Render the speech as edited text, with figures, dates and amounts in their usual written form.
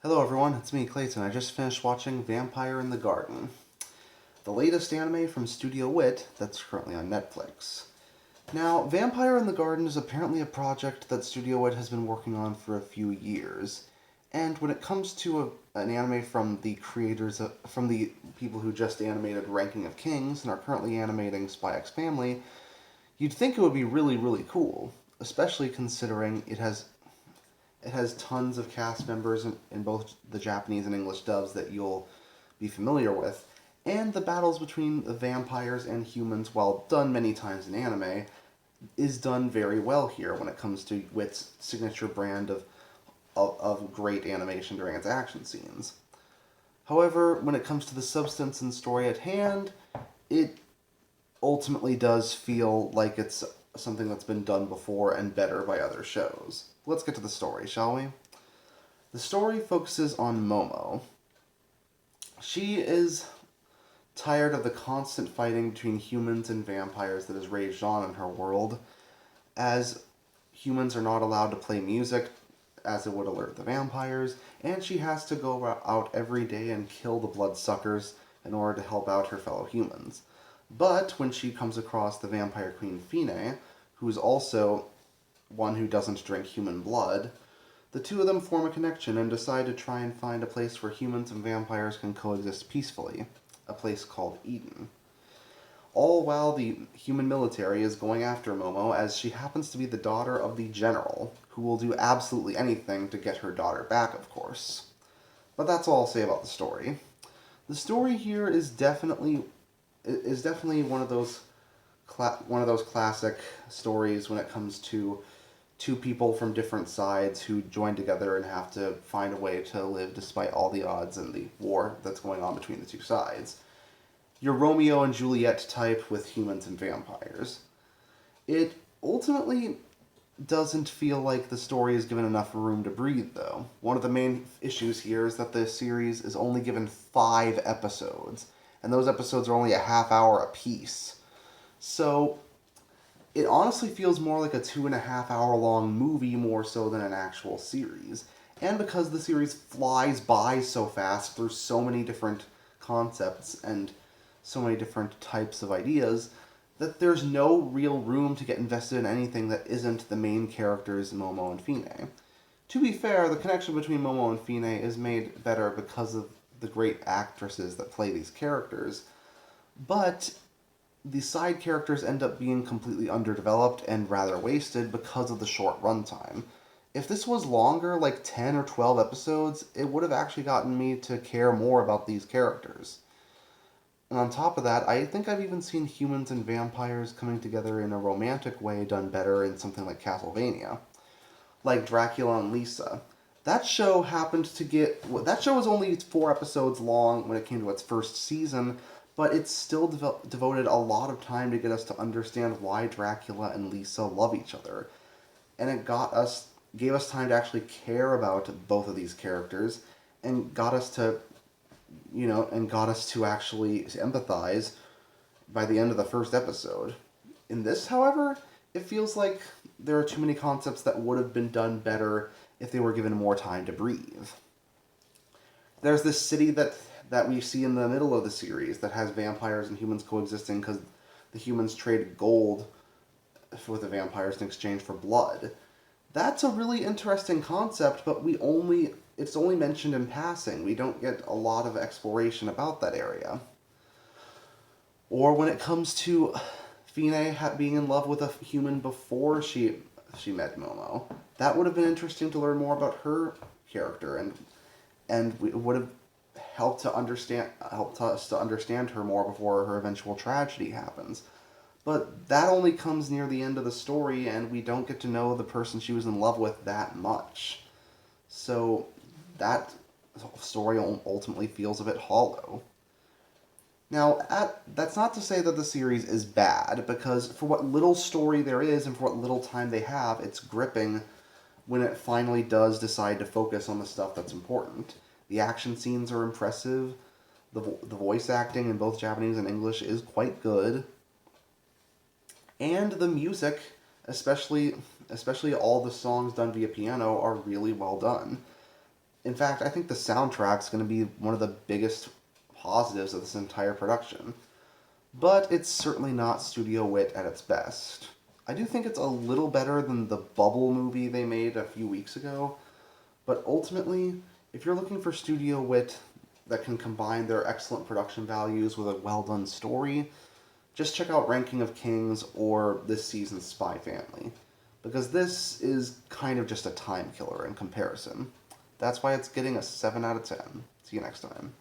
Hello everyone, it's me, Clayton. I just finished watching Vampire in the Garden, the latest anime from Studio Wit that's currently on Netflix. Now, Vampire in the Garden is apparently a project that Studio Wit has been working on for a few years. And when it comes to an anime from the from the people who just animated Ranking of Kings and are currently animating Spy X Family, you'd think it would be really, really cool, especially considering it has tons of cast members in both the Japanese and English dubs that you'll be familiar with, and the battles between the vampires and humans, while done many times in anime, is done very well here when it comes to Wit's signature brand of great animation during its action scenes. However, when it comes to the substance and story at hand, it ultimately does feel like it's something that's been done before and better by other shows. Let's get to the story, shall we? The story focuses on Momo. She is tired of the constant fighting between humans and vampires that has raged on in her world, as humans are not allowed to play music as it would alert the vampires, and she has to go out every day and kill the bloodsuckers in order to help out her fellow humans. But when she comes across the vampire queen Fine, who is also one who doesn't drink human blood, the two of them form a connection and decide to try and find a place where humans and vampires can coexist peacefully, a place called Eden. All while the human military is going after Momo, as she happens to be the daughter of the general, who will do absolutely anything to get her daughter back, of course. But that's all I'll say about the story. The story here is definitely one of those classic stories when it comes to two people from different sides who join together and have to find a way to live despite all the odds and the war that's going on between the two sides. Your Romeo and Juliet type with humans and vampires. It ultimately doesn't feel like the story is given enough room to breathe, though. One of the main issues here is that the series is only given 5 episodes, and those episodes are only a half hour apiece. So it honestly feels more like a 2.5 hour long movie more so than an actual series. And because the series flies by so fast through so many different concepts and so many different types of ideas, that there's no real room to get invested in anything that isn't the main characters Momo and Fine. To be fair, the connection between Momo and Fine is made better because of the great actresses that play these characters, but the side characters end up being completely underdeveloped and rather wasted because of the short runtime. If this was longer, like 10 or 12 episodes, it would have actually gotten me to care more about these characters. And on top of that, I think I've even seen humans and vampires coming together in a romantic way done better in something like Castlevania. Like Dracula and Lisa. That show was only 4 episodes long when it came to its first season, but it still devoted a lot of time to get us to understand why Dracula and Lisa love each other. And gave us time to actually care about both of these characters and got us to actually empathize by the end of the first episode. In this, however, it feels like there are too many concepts that would have been done better if they were given more time to breathe. There's this city that we see in the middle of the series that has vampires and humans coexisting because the humans trade gold with the vampires in exchange for blood. That's a really interesting concept, but it's only mentioned in passing. We don't get a lot of exploration about that area. Or when it comes to Fine being in love with a human before she met Momo, that would have been interesting to learn more about her character, and it would have helped us to understand her more before her eventual tragedy happens. But that only comes near the end of the story, and we don't get to know the person she was in love with that much. So that story ultimately feels a bit hollow. Now, that's not to say that the series is bad, because for what little story there is and for what little time they have, it's gripping when it finally does decide to focus on the stuff that's important. The action scenes are impressive, the voice acting in both Japanese and English is quite good, and the music, especially all the songs done via piano, are really well done. In fact, I think the soundtrack's going to be one of the biggest positives of this entire production. But it's certainly not Studio Wit at its best. I do think it's a little better than the Bubble movie they made a few weeks ago, but ultimately, if you're looking for Studio Wit that can combine their excellent production values with a well done story, just check out Ranking of Kings or this season's Spy Family, because this is kind of just a time killer in comparison. That's why it's getting a 7 out of 10. See you next time.